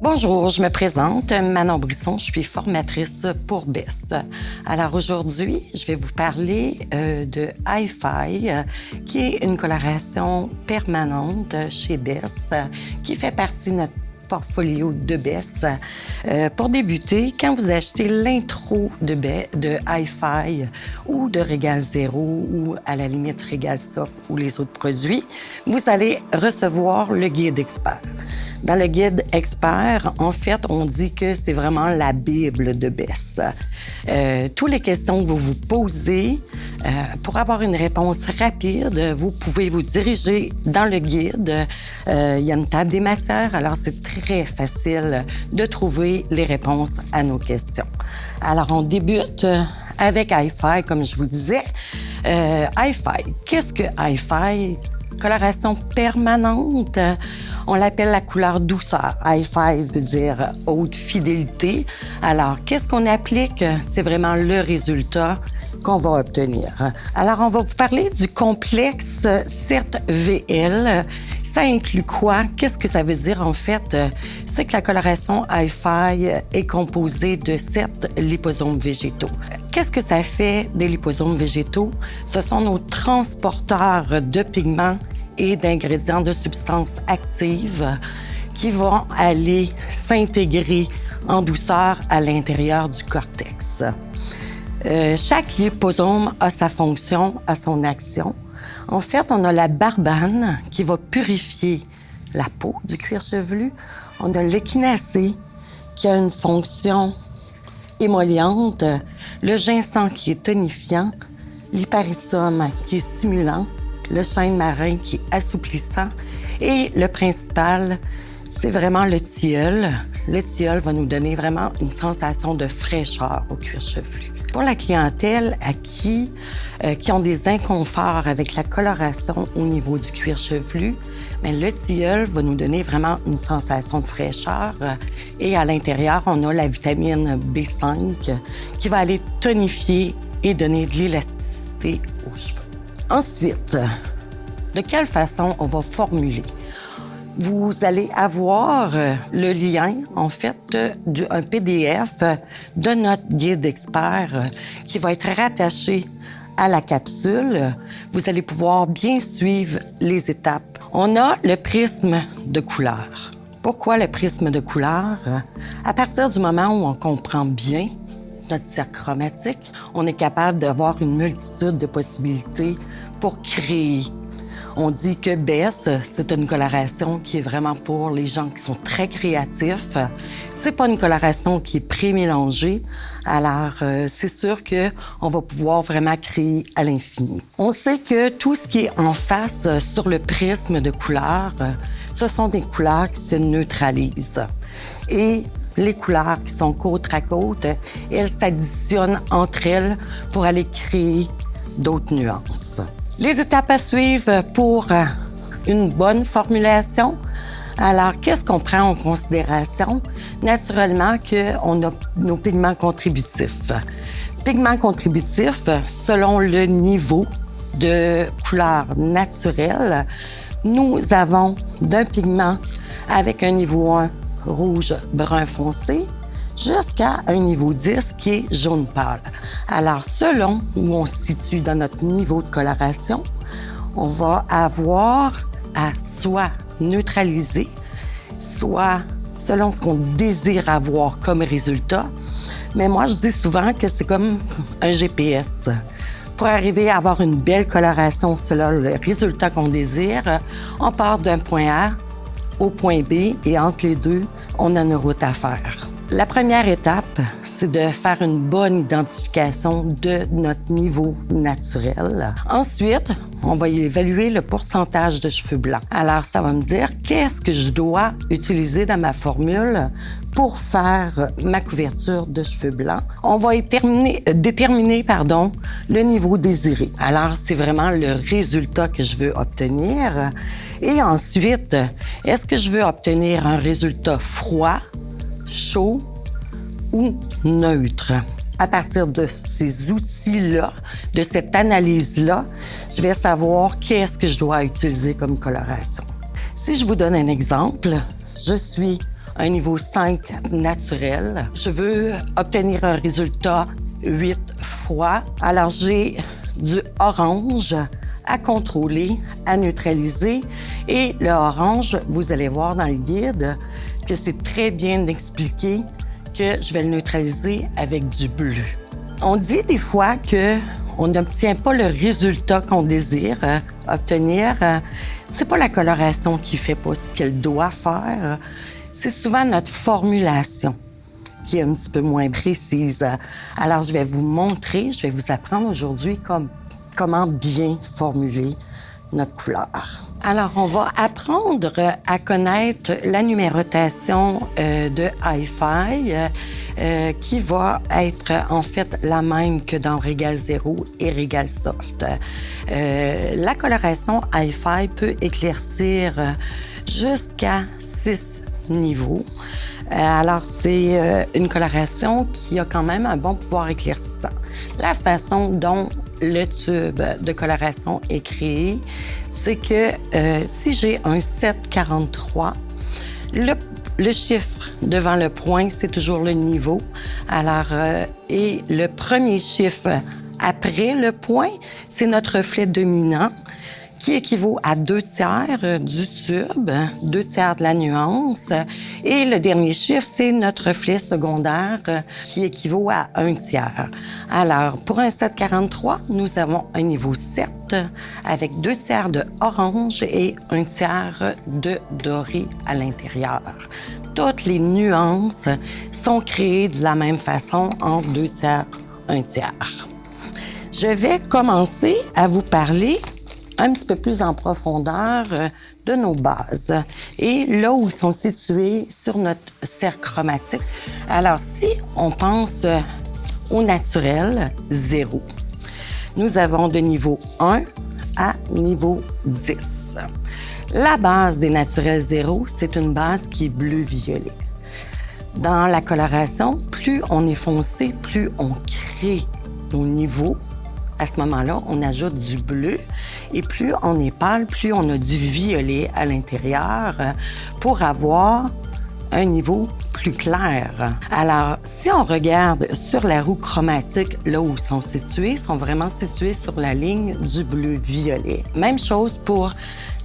Bonjour, je me présente, Manon Brisson, je suis formatrice pour BESS. Alors aujourd'hui, je vais vous parler de Hi-Fi, qui est une coloration permanente chez BESS, qui fait partie de notre portfolio de BESS. Pour débuter, quand vous achetez l'intro de Hi-Fi ou de Régal Zéro ou à la limite Régal Soft ou les autres produits, vous allez recevoir le guide expert. Dans le guide expert, en fait, on dit que c'est vraiment la Bible de BESS. Toutes les questions que vous vous posez, pour avoir une réponse rapide, vous pouvez vous diriger dans le guide. Il y a une table des matières, alors c'est très facile de trouver les réponses à nos questions. Alors, on débute avec Hi-Fi, comme je vous disais. Hi-Fi, qu'est-ce que Hi-Fi? Coloration permanente. On l'appelle la couleur douceur. Hi-Fi veut dire haute fidélité. Alors, qu'est-ce qu'on applique? C'est vraiment le résultat qu'on va obtenir. Alors, on va vous parler du complexe CERT-VL. Ça inclut quoi? Qu'est-ce que ça veut dire, en fait? C'est que la coloration Hi-Fi est composée de 7 liposomes végétaux. Qu'est-ce que ça fait des liposomes végétaux? Ce sont nos transporteurs de pigments et d'ingrédients de substances actives qui vont aller s'intégrer en douceur à l'intérieur du cortex. Chaque liposome a sa fonction, a son action. En fait, on a la barbane qui va purifier la peau du cuir chevelu. On a l'échinacée qui a une fonction émolliente, le ginseng qui est tonifiant, l'hyparisome qui est stimulant, le chêne marin qui est assouplissant et le principal, c'est vraiment le tilleul. Le tilleul va nous donner vraiment une sensation de fraîcheur au cuir chevelu. Pour la clientèle qui ont des inconforts avec la coloration au niveau du cuir chevelu, bien, le tilleul va nous donner vraiment une sensation de fraîcheur. Et à l'intérieur, on a la vitamine B5 qui va aller tonifier et donner de l'élasticité aux cheveux. Ensuite, de quelle façon on va formuler? Vous allez avoir le lien, en fait, d'un PDF de notre guide expert qui va être rattaché à la capsule. Vous allez pouvoir bien suivre les étapes. On a le prisme de couleur. Pourquoi le prisme de couleur? À partir du moment où on comprend bien notre cercle chromatique, on est capable d'avoir une multitude de possibilités pour créer. On dit que BESS, c'est une coloration qui est vraiment pour les gens qui sont très créatifs. C'est pas une coloration qui est pré-mélangée. Alors, c'est sûr qu'on va pouvoir vraiment créer à l'infini. On sait que tout ce qui est en face sur le prisme de couleurs, ce sont des couleurs qui se neutralisent. Et les couleurs qui sont côte à côte, elles s'additionnent entre elles pour aller créer d'autres nuances. Les étapes à suivre pour une bonne formulation. Alors, qu'est-ce qu'on prend en considération? Naturellement qu'on a nos pigments contributifs. Pigments contributifs, selon le niveau de couleur naturelle, nous avons d'un pigment avec un niveau 1 rouge brun foncé jusqu'à un niveau 10 qui est jaune pâle. Alors, selon où on se situe dans notre niveau de coloration, on va avoir à soit neutraliser, soit selon ce qu'on désire avoir comme résultat. Mais moi, je dis souvent que c'est comme un GPS. Pour arriver à avoir une belle coloration selon le résultat qu'on désire, on part d'un point A au point B et entre les deux, on a une route à faire. La première étape, c'est de faire une bonne identification de notre niveau naturel. Ensuite, on va évaluer le pourcentage de cheveux blancs. Alors, ça va me dire qu'est-ce que je dois utiliser dans ma formule pour faire ma couverture de cheveux blancs. On va déterminer le niveau désiré. Alors, c'est vraiment le résultat que je veux obtenir. Et ensuite, est-ce que je veux obtenir un résultat froid, chaud ou neutre? À partir de ces outils-là, de cette analyse-là, je vais savoir qu'est-ce que je dois utiliser comme coloration. Si je vous donne un exemple, je suis un niveau 5 naturel. Je veux obtenir un résultat 8 fois. Alors, j'ai du orange à contrôler, à neutraliser. Et le orange, vous allez voir dans le guide que c'est très bien expliqué que je vais le neutraliser avec du bleu. On dit des fois qu'on n'obtient pas le résultat qu'on désire obtenir. C'est pas la coloration qui fait pas ce qu'elle doit faire. C'est souvent notre formulation qui est un petit peu moins précise. Alors, je vais vous montrer, je vais vous apprendre aujourd'hui comment bien formuler notre couleur. Alors, on va apprendre à connaître la numérotation de Hi-Fi qui va être en fait la même que dans Régal 0 et Régal Soft. La coloration Hi-Fi peut éclaircir jusqu'à 6 niveaux. Alors, c'est une coloration qui a quand même un bon pouvoir éclaircissant. La façon dont le tube de coloration est créé, c'est que si j'ai un 743, le chiffre devant le point, c'est toujours le niveau. Alors, et le premier chiffre après le point, c'est notre reflet dominant, qui équivaut à 2/3 du tube, 2/3 de la nuance. Et le dernier chiffre, c'est notre reflet secondaire qui équivaut à 1/3. Alors, pour un 743, nous avons un niveau 7 avec 2/3 de orange et 1/3 de doré à l'intérieur. Toutes les nuances sont créées de la même façon en 2/3, 1/3. Je vais commencer à vous parler un petit peu plus en profondeur de nos bases et là où ils sont situés sur notre cercle chromatique. Alors, si on pense au naturel 0, nous avons de niveau 1 à niveau 10. La base des naturels 0, c'est une base qui est bleu-violet. Dans la coloration, plus on est foncé, plus on crée nos niveaux. À ce moment-là, on ajoute du bleu et plus on est pâle, plus on a du violet à l'intérieur pour avoir un niveau plus clair. Alors, si on regarde sur la roue chromatique, là où ils sont vraiment situés sur la ligne du bleu-violet. Même chose pour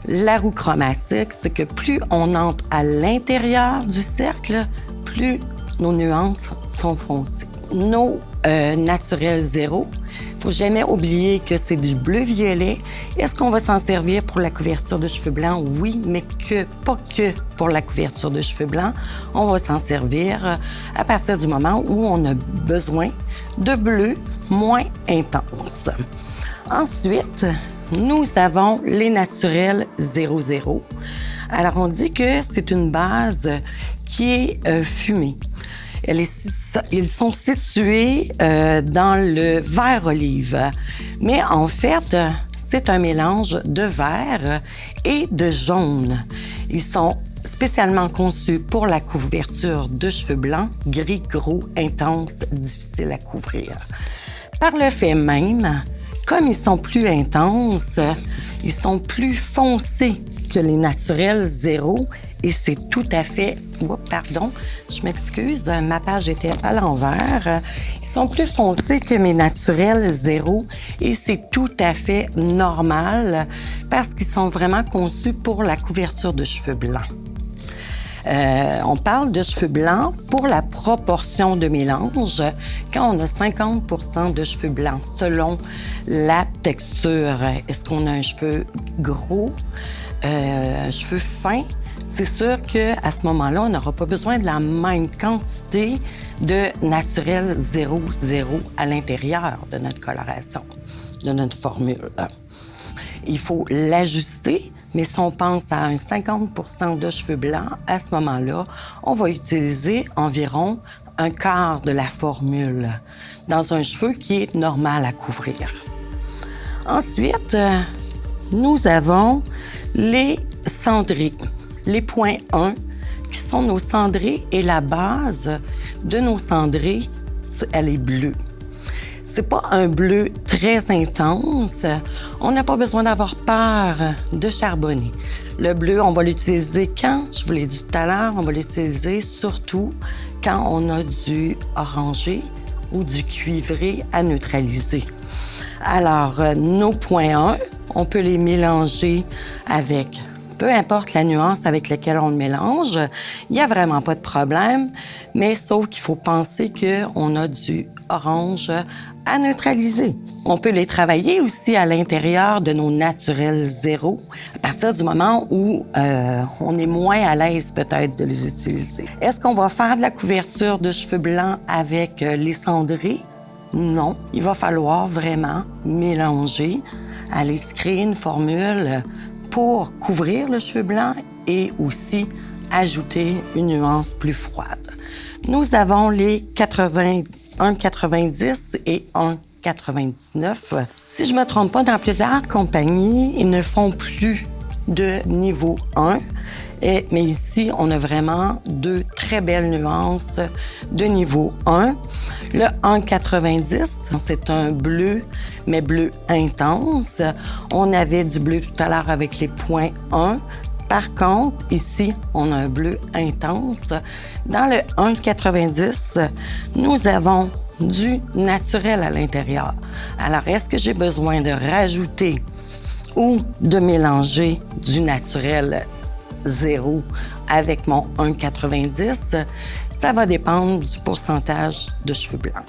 la roue chromatique, c'est que plus on entre à l'intérieur du cercle, plus nos nuances sont foncées. Nos naturels 0, il ne faut jamais oublier que c'est du bleu-violet. Est-ce qu'on va s'en servir pour la couverture de cheveux blancs? Oui, mais pas que pour la couverture de cheveux blancs. On va s'en servir à partir du moment où on a besoin de bleu moins intense. Ensuite, nous avons les naturels 00. Alors, on dit que c'est une base qui est fumée. Ils sont situés dans le vert olive. Mais en fait, c'est un mélange de vert et de jaune. Ils sont spécialement conçus pour la couverture de cheveux blancs, gris, gros, intense, difficile à couvrir. Par le fait même, comme ils sont plus intenses, ils sont plus foncés que les naturels 0 et c'est tout à fait... pardon, je m'excuse, ma page était à l'envers. Ils sont plus foncés que mes naturels 0 et c'est tout à fait normal parce qu'ils sont vraiment conçus pour la couverture de cheveux blancs. On parle de cheveux blancs pour la proportion de mélange quand on a 50% de cheveux blancs selon la texture. Est-ce qu'on a un cheveu gros, un cheveu fin? C'est sûr qu'à ce moment-là, on n'aura pas besoin de la même quantité de naturel 0,0 à l'intérieur de notre coloration, de notre formule. Il faut l'ajuster, mais si on pense à un 50% de cheveux blancs, à ce moment-là, on va utiliser environ un quart de la formule dans un cheveu qui est normal à couvrir. Ensuite, nous avons les cendrés. Les points 1, qui sont nos cendrés, et la base de nos cendrés, elle est bleue. C'est pas un bleu très intense. On n'a pas besoin d'avoir peur de charbonner. Le bleu, on va l'utiliser quand? Je vous l'ai dit tout à l'heure, on va l'utiliser surtout quand on a du orangé ou du cuivré à neutraliser. Alors, nos points 1, on peut les mélanger avec peu importe la nuance avec laquelle on le mélange, il n'y a vraiment pas de problème, mais sauf qu'il faut penser qu'on a du orange à neutraliser. On peut les travailler aussi à l'intérieur de nos naturels zéro, à partir du moment où on est moins à l'aise peut-être de les utiliser. Est-ce qu'on va faire de la couverture de cheveux blancs avec les cendrés? Non, il va falloir vraiment mélanger, aller se créer une formule pour couvrir le cheveu blanc et aussi ajouter une nuance plus froide. Nous avons les 1,90 et 1,99. Si je ne me trompe pas, dans plusieurs compagnies, ils ne font plus de niveau 1. Mais ici, on a vraiment deux très belles nuances de niveau 1. Le 1,90, c'est un bleu, mais bleu intense. On avait du bleu tout à l'heure avec les points 1. Par contre, ici, on a un bleu intense. Dans le 1,90, nous avons du naturel à l'intérieur. Alors, est-ce que j'ai besoin de rajouter ou de mélanger du naturel zéro avec mon 1,90, ça va dépendre du pourcentage de cheveux blancs.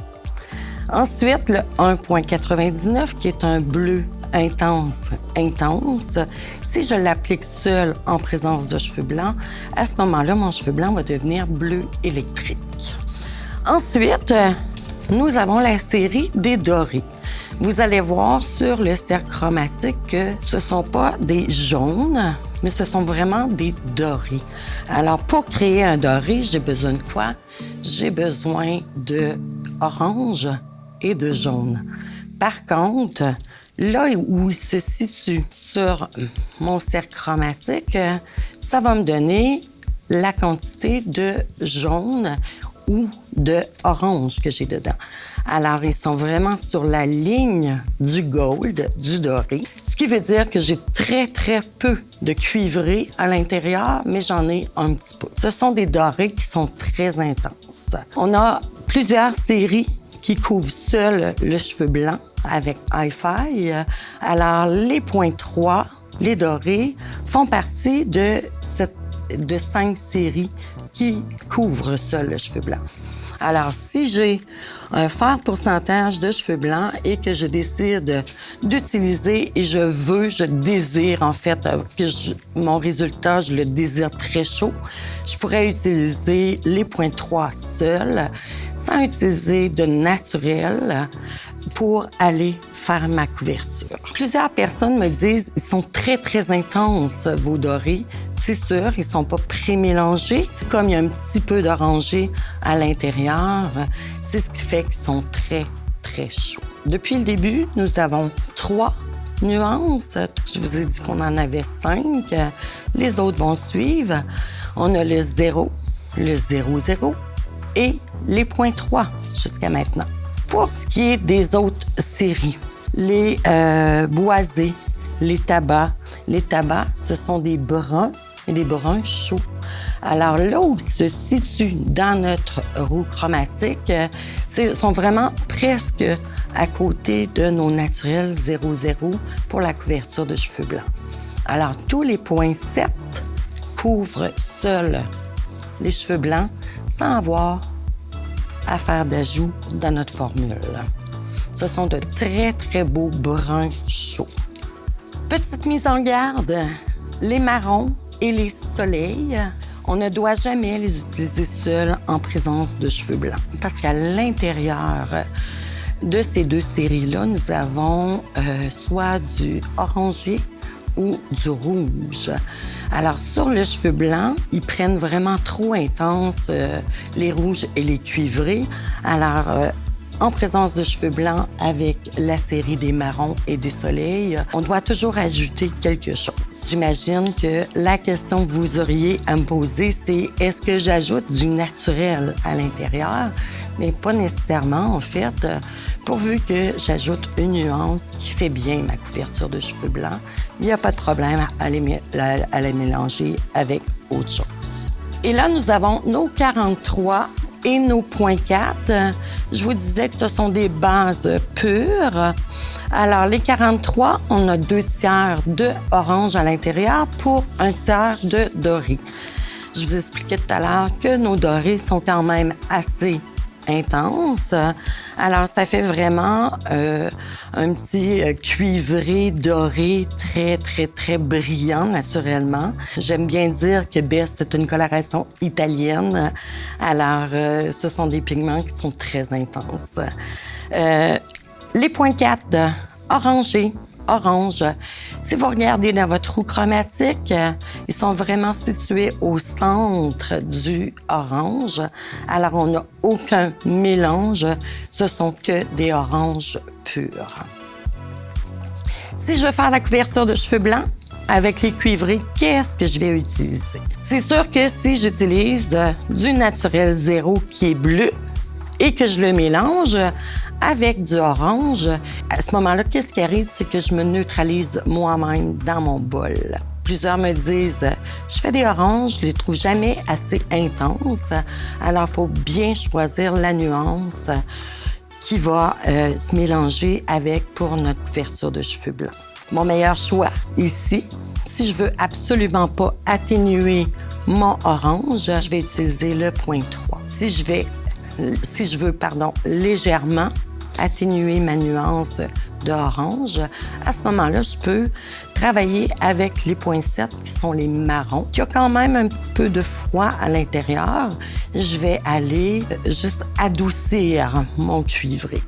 Ensuite, le 1,99 qui est un bleu intense. Si je l'applique seul en présence de cheveux blancs, à ce moment-là, mon cheveu blanc va devenir bleu électrique. Ensuite, nous avons la série des dorés. Vous allez voir sur le cercle chromatique que ce ne sont pas des jaunes, mais ce sont vraiment des dorés. Alors, pour créer un doré, j'ai besoin de quoi? J'ai besoin de orange et de jaune. Par contre, là où il se situe sur mon cercle chromatique, ça va me donner la quantité de jaune ou de orange que j'ai dedans. Alors, ils sont vraiment sur la ligne du gold, du doré, ce qui veut dire que j'ai très, très peu de cuivré à l'intérieur, mais j'en ai un petit peu. Ce sont des dorés qui sont très intenses. On a plusieurs séries qui couvrent seul le cheveu blanc avec Hi-Fi. Alors, les points 3, les dorés, font partie de 5 séries qui couvrent seul le cheveu blanc. Alors, si j'ai un fort pourcentage de cheveux blancs et que je décide d'utiliser et je désire en fait que mon résultat, je le désire très chaud, je pourrais utiliser les points 3 seuls sans utiliser de naturel pour aller faire ma couverture. Plusieurs personnes me disent ils sont très, très intenses, vos dorés. C'est sûr, ils ne sont pas pré-mélangés. Comme il y a un petit peu d'orangé à l'intérieur, c'est ce qui fait qu'ils sont très, très chauds. Depuis le début, nous avons 3 nuances. Je vous ai dit qu'on en avait 5. Les autres vont suivre. On a le 0, le 0,0 et les points 3 jusqu'à maintenant. Pour ce qui est des autres séries, les boisés, les tabacs, ce sont des bruns et des bruns chauds. Alors là où ils se situent dans notre roue chromatique, sont vraiment presque à côté de nos naturels 0,0 pour la couverture de cheveux blancs. Alors tous les points 7 couvrent seuls les cheveux blancs sans avoir à faire d'ajout dans notre formule. Ce sont de très, très beaux bruns chauds. Petite mise en garde, les marrons et les soleils, on ne doit jamais les utiliser seuls en présence de cheveux blancs parce qu'à l'intérieur de ces 2 séries-là, nous avons soit du orangé ou du rouge. Alors, sur le cheveu blanc, ils prennent vraiment trop intense les rouges et les cuivrés. Alors, en présence de cheveux blancs avec la série des marrons et des soleils, on doit toujours ajouter quelque chose. J'imagine que la question que vous auriez à me poser, c'est est-ce que j'ajoute du naturel à l'intérieur? mais pas nécessairement, en fait, pourvu que j'ajoute une nuance qui fait bien ma couverture de cheveux blancs. Il n'y a pas de problème à les mélanger avec autre chose. Et là, nous avons nos 43 et nos 0.4. Je vous disais que ce sont des bases pures. Alors, les 43, on a 2/3 de orange à l'intérieur pour 1/3 de doré. Je vous expliquais tout à l'heure que nos dorés sont quand même assez intenses. Alors, ça fait vraiment un petit cuivré doré très, très, très brillant naturellement. J'aime bien dire que Bess, c'est une coloration italienne. Alors, ce sont des pigments qui sont très intenses. Les 0.4, orangés. Orange. Si vous regardez dans votre roue chromatique, ils sont vraiment situés au centre du orange. Alors, on n'a aucun mélange. Ce sont que des oranges purs. Si je veux faire la couverture de cheveux blancs avec les cuivrés, qu'est-ce que je vais utiliser? C'est sûr que si j'utilise du naturel zéro qui est bleu et que je le mélange avec du orange, à ce moment-là, qu'est-ce qui arrive? C'est que je me neutralise moi-même dans mon bol. Plusieurs me disent, je fais des oranges, je les trouve jamais assez intenses. Alors, il faut bien choisir la nuance qui va se mélanger avec pour notre couverture de cheveux blancs. Mon meilleur choix ici, si je veux absolument pas atténuer mon orange, je vais utiliser le 0.3. Si je veux légèrement atténuer ma nuance d'orange, à ce moment-là, je peux travailler avec les 0.7 qui sont les marrons, qui ont quand même un petit peu de froid à l'intérieur. Je vais aller juste adoucir mon cuivré.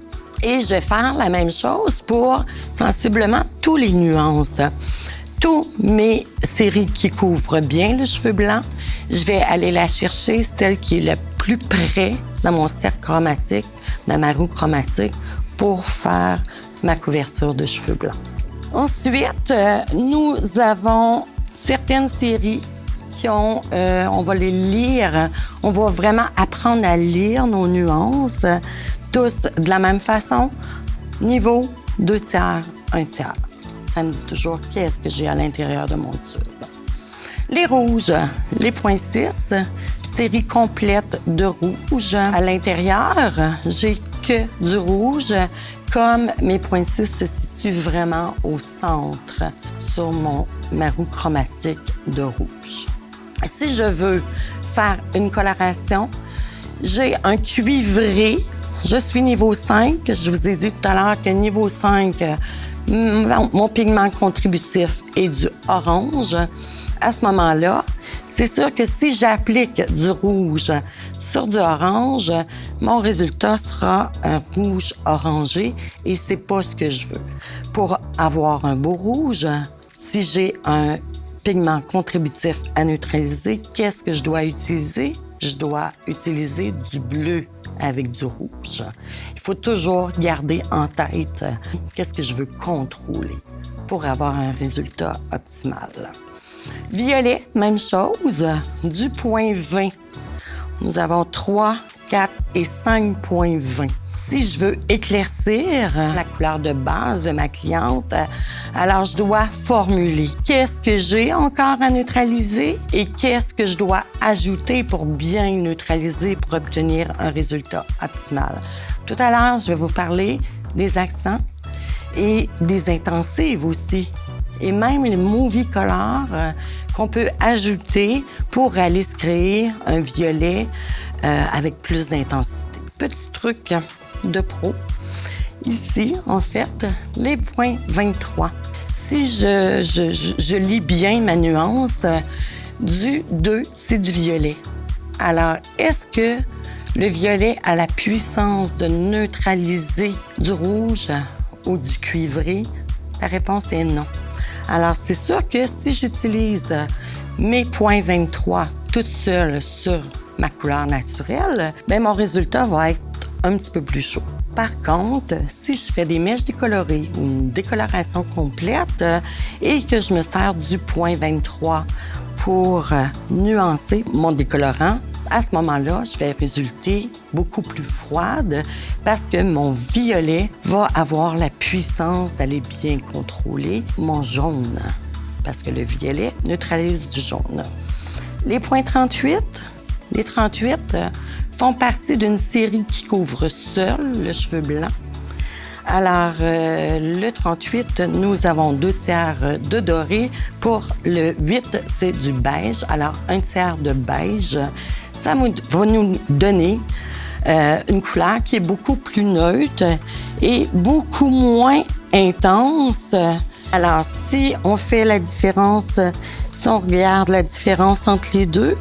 Et je vais faire la même chose pour sensiblement tous les nuances. Tous mes séries qui couvrent bien le cheveu blanc, je vais aller la chercher, celle qui est le plus près dans mon cercle chromatique, dans ma roue chromatique, pour faire ma couverture de cheveux blancs. Ensuite, nous avons certaines séries qui ont, on va les lire, on va vraiment apprendre à lire nos nuances, tous de la même façon, niveau 2/3, 1/3. Ça me dit toujours qu'est-ce que j'ai à l'intérieur de mon tube. Les rouges, les 0.6, série complète de rouge. À l'intérieur, j'ai que du rouge, comme mes 0.6 se situent vraiment au centre sur ma roue chromatique de rouge. Si je veux faire une coloration, j'ai un cuivré. Je suis niveau 5. Je vous ai dit tout à l'heure que niveau 5, mon pigment contributif est du orange. À ce moment-là, c'est sûr que si j'applique du rouge sur du orange, mon résultat sera un rouge orangé et c'est pas ce que je veux. Pour avoir un beau rouge, si j'ai un pigment contributif à neutraliser, qu'est-ce que je dois utiliser? Je dois utiliser du bleu avec du rouge. Il faut toujours garder en tête qu'est-ce que je veux contrôler pour avoir un résultat optimal. Violet, même chose, du 0.20. Nous avons 3, 4 et 5,20. Si je veux éclaircir la couleur de base de ma cliente, alors je dois formuler qu'est-ce que j'ai encore à neutraliser et qu'est-ce que je dois ajouter pour bien neutraliser pour obtenir un résultat optimal. Tout à l'heure, je vais vous parler des accents et des intensives aussi. Et même les movie colors qu'on peut ajouter pour aller se créer un violet avec plus d'intensité. Petit truc de pro. Ici, en fait, les points 23. Si je lis bien ma nuance, du 2, c'est du violet. Alors, est-ce que le violet a la puissance de neutraliser du rouge ou du cuivré? La réponse est non. Alors, c'est sûr que si j'utilise mes points 23 toute seule sur ma couleur naturelle, bien, mon résultat va être un petit peu plus chaud. Par contre, si je fais des mèches décolorées ou une décoloration complète et que je me sers du point 23 pour nuancer mon décolorant, à ce moment-là, je vais résulter beaucoup plus froide parce que mon violet va avoir la puissance d'aller bien contrôler mon jaune parce que le violet neutralise du jaune. Les points 38, les 38 font partie d'une série qui couvre seul le cheveu blanc. Alors, le 38, nous avons 2/3 de doré. Pour le 8, c'est du beige. Alors, 1/3 de beige, ça va nous donner une couleur qui est beaucoup plus neutre et beaucoup moins intense. Alors, si on fait la différence, si on regarde la différence entre les deux,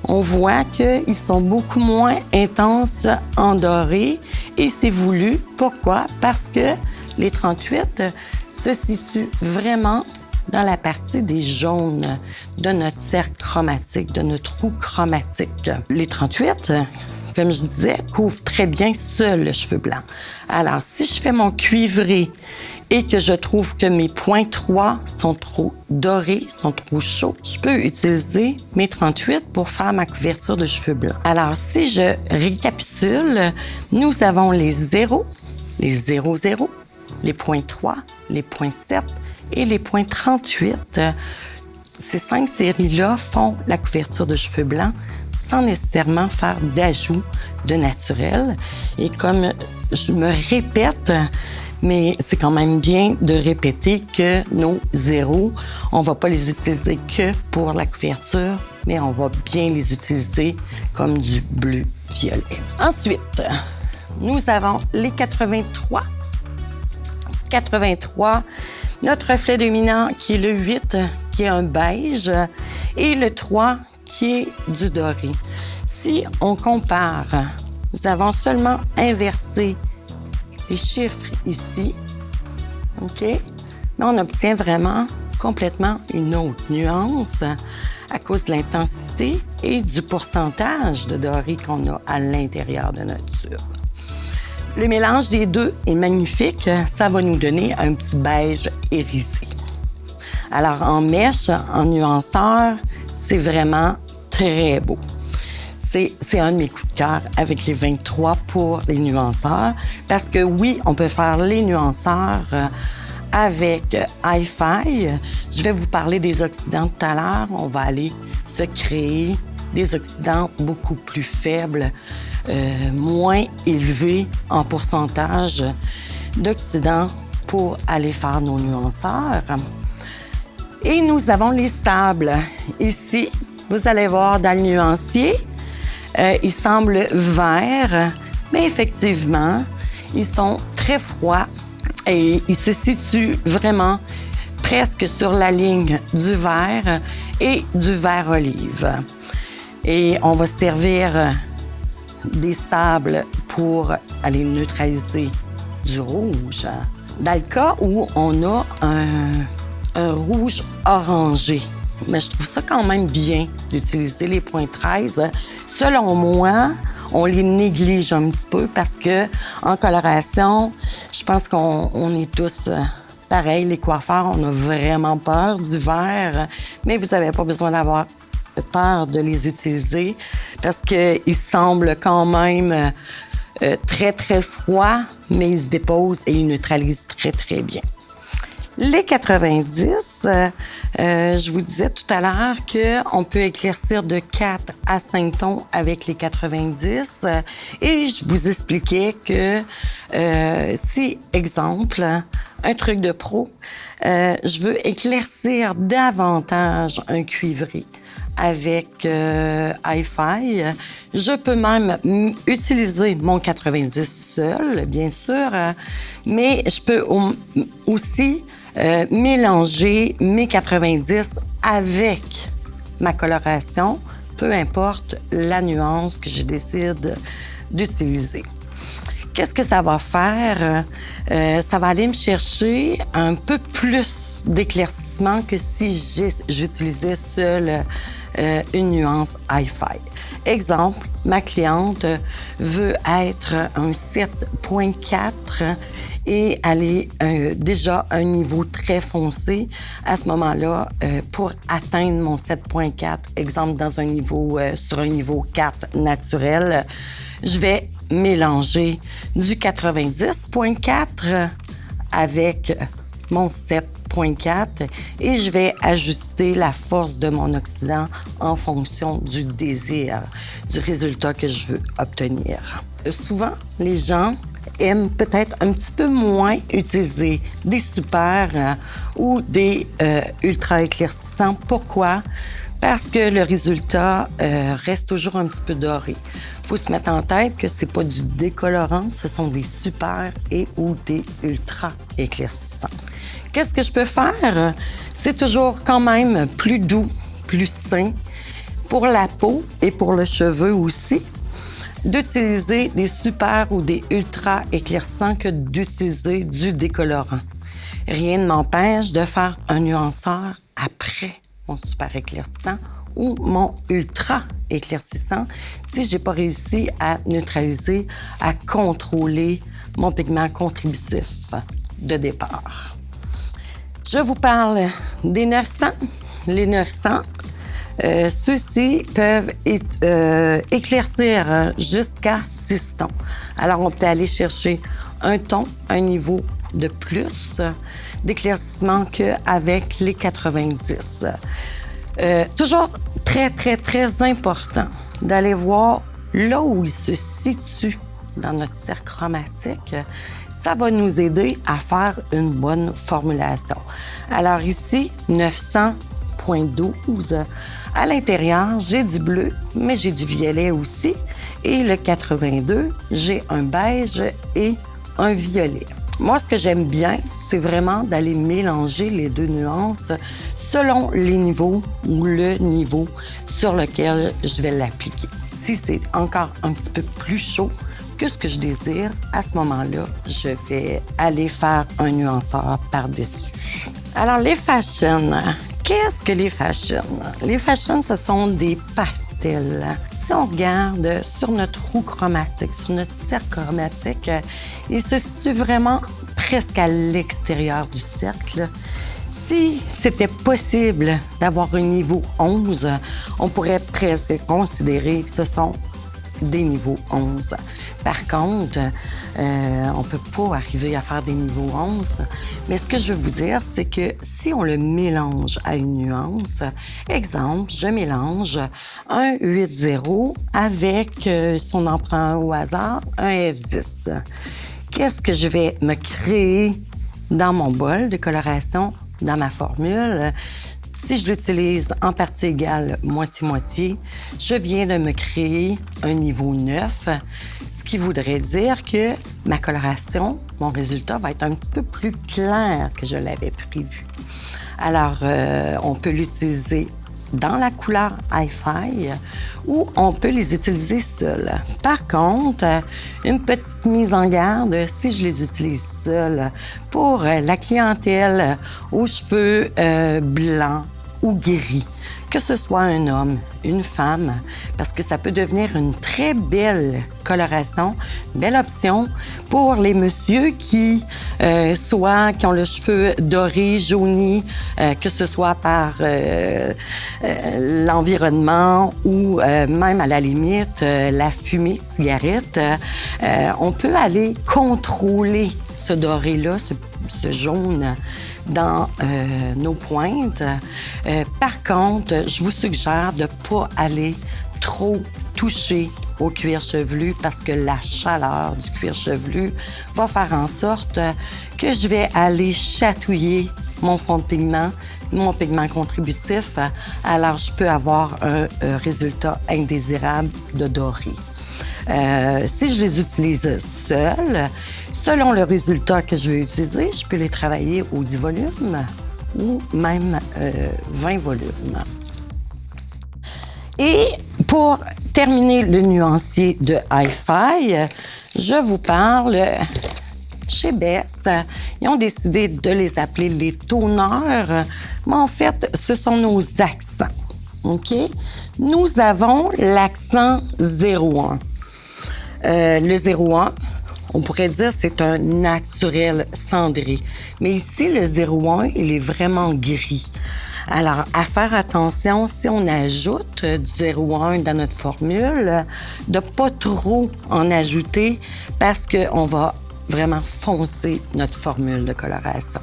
on voit qu'ils sont beaucoup moins intenses en doré et c'est voulu. Pourquoi? Parce que les 38 se situent vraiment dans la partie des jaunes de notre cercle chromatique, de notre roue chromatique. Les 38, comme je disais, couvrent très bien seul le cheveu blanc. Alors, si je fais mon cuivré et que je trouve que mes points 3 sont trop dorés, sont trop chauds, je peux utiliser mes 38 pour faire ma couverture de cheveux blancs. Alors, si je récapitule, nous avons les 0, les 0,0, les points 3, les points 7 et les points 38. Ces 5 séries-là font la couverture de cheveux blancs sans nécessairement faire d'ajout de naturel. Et comme je me répète, mais c'est quand même bien de répéter que nos zéros, on ne va pas les utiliser que pour la couverture, mais on va bien les utiliser comme du bleu-violet. Ensuite, nous avons les 83. 83, notre reflet dominant qui est le 8, qui est un beige, et le 3, qui est du doré. Si on compare, nous avons seulement inversé les chiffres ici, OK? Mais on obtient vraiment complètement une autre nuance à cause de l'intensité et du pourcentage de doré qu'on a à l'intérieur de notre tube. Le mélange des deux est magnifique. Ça va nous donner un petit beige irisé. Alors, en mèche, en nuanceur, c'est vraiment très beau. C'est un de mes coups de cœur avec les 23 pour les nuanceurs parce que oui, on peut faire les nuanceurs avec Hi-Fi. Je vais vous parler des oxydants tout à l'heure. On va aller se créer des oxydants beaucoup plus faibles, moins élevés en pourcentage d'oxydants pour aller faire nos nuanceurs. Et nous avons les sables. Ici, vous allez voir dans le nuancier, ils semblent verts, mais effectivement, ils sont très froids et ils se situent vraiment presque sur la ligne du vert et du vert olive. Et on va servir des sables pour aller neutraliser du rouge. Dans le cas où on a un rouge orangé, mais je trouve ça quand même bien d'utiliser les points 13. Selon moi, on les néglige un petit peu parce que en coloration, je pense qu'on est tous pareils. Les coiffeurs, on a vraiment peur du vert, mais vous n'avez pas besoin d'avoir peur de les utiliser parce qu'ils semblent quand même très, très froids, mais ils se déposent et ils neutralisent très, très bien. Les 90, je vous disais tout à l'heure qu'on peut éclaircir de 4 à 5 tons avec les 90 et je vous expliquais que si, exemple, un truc de pro, je veux éclaircir davantage un cuivré avec Hi-Fi. Je peux même utiliser mon 90 seul, bien sûr, mais je peux aussi mélanger mes 90 avec ma coloration, peu importe la nuance que je décide d'utiliser. Qu'est-ce que ça va faire? Ça va aller me chercher un peu plus d'éclaircissement que si j'utilisais seule une nuance Hi-Fi. Exemple, ma cliente veut être un 7.4 et aller déjà à un niveau très foncé. À ce moment-là, pour atteindre mon 7.4, exemple dans un niveau, sur un niveau 4 naturel, je vais mélanger du 90.4 avec mon 7.4 et je vais ajuster la force de mon oxydant en fonction du désir, du résultat que je veux obtenir. Souvent, les gens aiment peut-être un petit peu moins utiliser des super ou des ultra éclaircissants. Pourquoi? Parce que le résultat reste toujours un petit peu doré. Il faut se mettre en tête que c'est pas du décolorant, ce sont des super et ou des ultra éclaircissants. Qu'est-ce que je peux faire? C'est toujours quand même plus doux, plus sain pour la peau et pour le cheveu aussi d'utiliser des super ou des ultra éclaircissants que d'utiliser du décolorant. Rien ne m'empêche de faire un nuanceur après mon super éclaircissant ou mon ultra éclaircissant si je n'ai pas réussi à neutraliser, à contrôler mon pigment contributif de départ. Je vous parle des 900. Les 900, ceux-ci peuvent éclaircir jusqu'à 6 tons. Alors, on peut aller chercher un ton, un niveau de plus d'éclaircissement qu'avec les 90. Toujours très, très, très important d'aller voir là où il se situe dans notre cercle chromatique. Ça va nous aider à faire une bonne formulation. Alors ici, 900.12. À l'intérieur, j'ai du bleu, mais j'ai du violet aussi. Et le 82, j'ai un beige et un violet. Moi, ce que j'aime bien, c'est vraiment d'aller mélanger les deux nuances selon les niveaux ou le niveau sur lequel je vais l'appliquer. Si c'est encore un petit peu plus chaud que ce que je désire, à ce moment-là, je vais aller faire un nuanceur par-dessus. Alors, les fashion. Qu'est-ce que les fashion? Les fashion, ce sont des pastels. Si on regarde sur notre roue chromatique, sur notre cercle chromatique, il se situe vraiment presque à l'extérieur du cercle. Si c'était possible d'avoir un niveau 11, on pourrait presque considérer que ce sont des niveaux 11. Par contre, on ne peut pas arriver à faire des niveaux 11. Mais ce que je veux vous dire, c'est que si on le mélange à une nuance, exemple, je mélange un 8-0 avec, si on en prend un au hasard, un F10. Qu'est-ce que je vais me créer dans mon bol de coloration, dans ma formule? Si je l'utilise en partie égale moitié-moitié, je viens de me créer un niveau 9, ce qui voudrait dire que ma coloration, mon résultat va être un petit peu plus clair que je l'avais prévu. Alors, on peut l'utiliser dans la couleur Hi-Fi ou on peut les utiliser seuls. Par contre, une petite mise en garde, si je les utilise seuls, pour la clientèle aux cheveux blancs ou gris, que ce soit un homme, une femme, parce que ça peut devenir une très belle coloration, belle option pour les messieurs qui ont le cheveu doré, jauni, que ce soit par l'environnement ou même à la limite la fumée de cigarette. On peut aller contrôler ce doré-là, ce jaune dans nos pointes. Par contre, je vous suggère de ne pas aller trop toucher au cuir chevelu parce que la chaleur du cuir chevelu va faire en sorte que je vais aller chatouiller mon fond de pigment, mon pigment contributif. Alors, je peux avoir un résultat indésirable de doré. Si je les utilise seuls, selon le résultat que je vais utiliser, je peux les travailler au 10 volumes ou même 20 volumes. Et pour terminer le nuancier de Hi-Fi, je vous parle chez Bess. Ils ont décidé de les appeler les toneurs, mais en fait, ce sont nos accents. OK? Nous avons l'accent 01. Le 01, on pourrait dire c'est un naturel cendré. Mais ici, le 01, il est vraiment gris. Alors, à faire attention, si on ajoute du 0,1 dans notre formule, de pas trop en ajouter parce qu'on va vraiment foncer notre formule de coloration.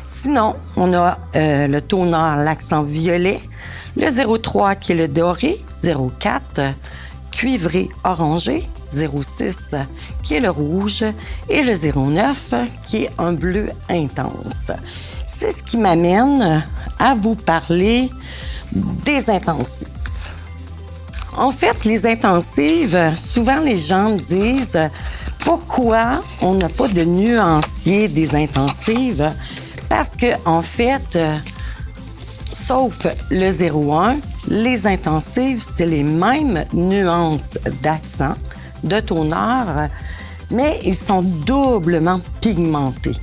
Sinon, on a le toner, l'accent violet, le 0,3 qui est le doré, 0,4, cuivré orangé, 0,6 qui est le rouge et le 0,9 qui est un bleu intense. C'est ce qui m'amène à vous parler des intensives. En fait, les intensives, souvent les gens me disent pourquoi on n'a pas de nuancier des intensives? Parce que, en fait, sauf le 0,1, les intensives, c'est les mêmes nuances d'accent, de toner, mais ils sont doublement pigmentés.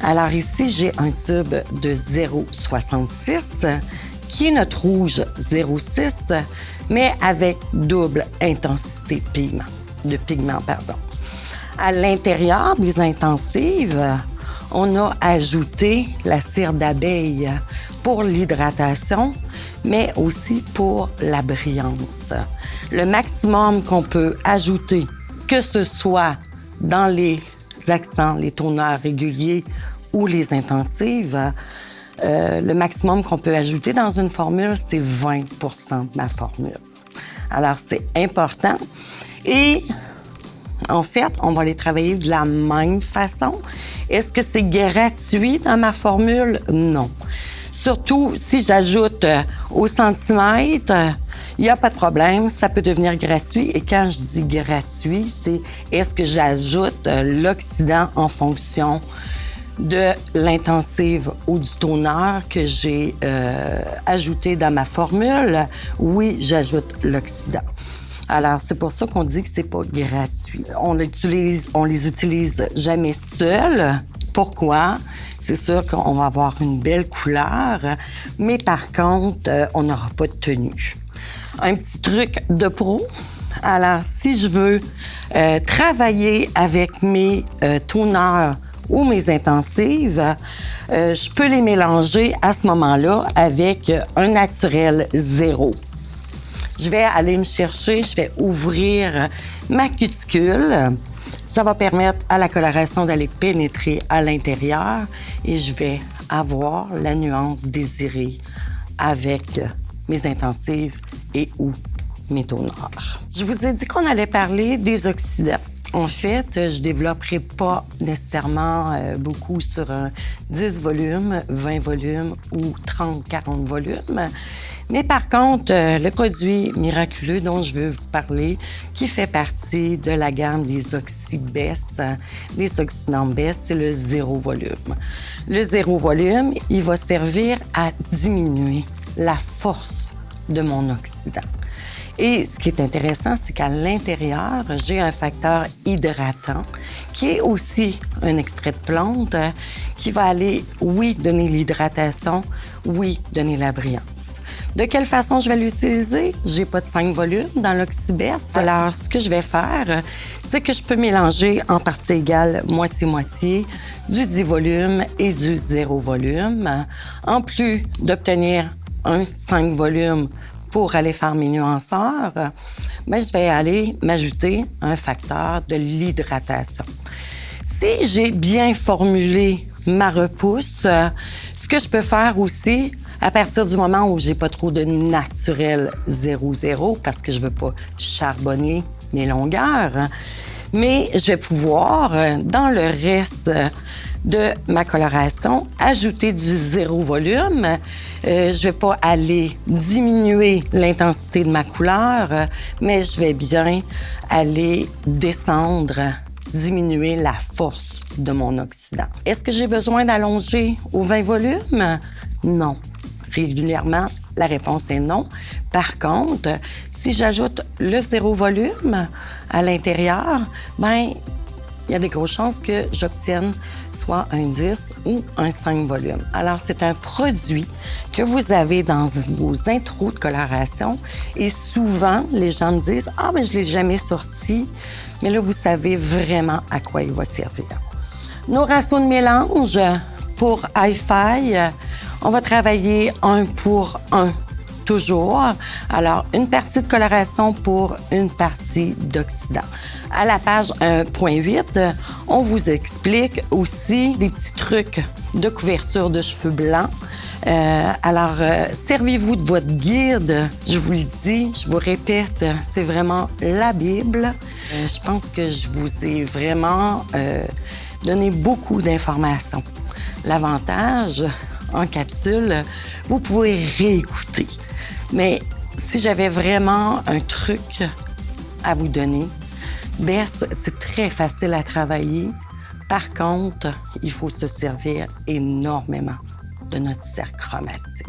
Alors ici, j'ai un tube de 0,66 qui est notre rouge 0,6, mais avec double intensité de pigment. À l'intérieur des intensives, on a ajouté la cire d'abeille pour l'hydratation, mais aussi pour la brillance. Le maximum qu'on peut ajouter, que ce soit dans les accents, les toners réguliers ou les intensives, le maximum qu'on peut ajouter dans une formule, c'est 20 de ma formule. Alors, c'est important. Et en fait, on va les travailler de la même façon. Est-ce que c'est gratuit dans ma formule? Non. Surtout si j'ajoute au centimètre, il n'y a pas de problème, ça peut devenir gratuit. Et quand je dis gratuit, c'est est-ce que j'ajoute l'oxydant en fonction de l'intensive ou du toner que j'ai ajouté dans ma formule? Oui, j'ajoute l'oxydant. Alors, c'est pour ça qu'on dit que c'est pas gratuit. On les utilise jamais seuls. Pourquoi? C'est sûr qu'on va avoir une belle couleur, mais par contre, on n'aura pas de tenue. Un petit truc de pro. Alors, si je veux travailler avec mes toners ou mes intensives, je peux les mélanger à ce moment-là avec un naturel 0. Je vais aller me chercher, je vais ouvrir ma cuticule. Ça va permettre à la coloration d'aller pénétrer à l'intérieur et je vais avoir la nuance désirée avec mes intensives et ou mes toners. Je vous ai dit qu'on allait parler des oxydants. En fait, je ne développerai pas nécessairement beaucoup sur 10 volumes, 20 volumes ou 30, 40 volumes. Mais par contre, le produit miraculeux dont je veux vous parler, qui fait partie de la gamme des oxybes, des oxydants BESS, c'est le 0 volume. Le 0 volume, il va servir à diminuer la force de mon oxydant. Et ce qui est intéressant, c'est qu'à l'intérieur, j'ai un facteur hydratant qui est aussi un extrait de plante qui va aller, oui, donner l'hydratation, oui, donner la brillance. De quelle façon je vais l'utiliser? J'ai pas de 5 volumes dans l'oxybes. Alors, ce que je vais faire, c'est que je peux mélanger en partie égale, moitié-moitié, du 10 volumes et du 0 volume. En plus d'obtenir un 5 volumes pour aller faire mes nuanceurs, mais je vais aller m'ajouter un facteur de l'hydratation. Si j'ai bien formulé ma repousse, ce que je peux faire aussi, à partir du moment où j'ai pas trop de naturel 0,0, parce que je veux pas charbonner mes longueurs, mais je vais pouvoir, dans le reste de ma coloration, ajouter du 0 volume. Je vais pas aller diminuer l'intensité de ma couleur, mais je vais bien aller descendre, diminuer la force de mon oxydant. Est-ce que j'ai besoin d'allonger au 20 volumes? Non. Régulièrement, la réponse est non. Par contre, si j'ajoute le 0 volume à l'intérieur, bien, il y a des grosses chances que j'obtienne soit un 10 ou un 5 volumes. Alors, c'est un produit que vous avez dans vos intros de coloration et souvent, les gens me disent « Ah, mais je ne l'ai jamais sorti. » Mais là, vous savez vraiment à quoi il va servir. Nos ratios de mélange pour Hi-Fi, On va travailler 1 pour 1 toujours. Alors, une partie de coloration pour une partie d'oxydant. À la page 1.8, on vous explique aussi des petits trucs de couverture de cheveux blancs. Servez-vous de votre guide. Je vous le dis, je vous répète, c'est vraiment la Bible. Je pense que je vous ai vraiment donné beaucoup d'informations. L'avantage, en capsule, vous pouvez réécouter. Mais si j'avais vraiment un truc à vous donner, Bess, c'est très facile à travailler. Par contre, il faut se servir énormément de notre cercle chromatique.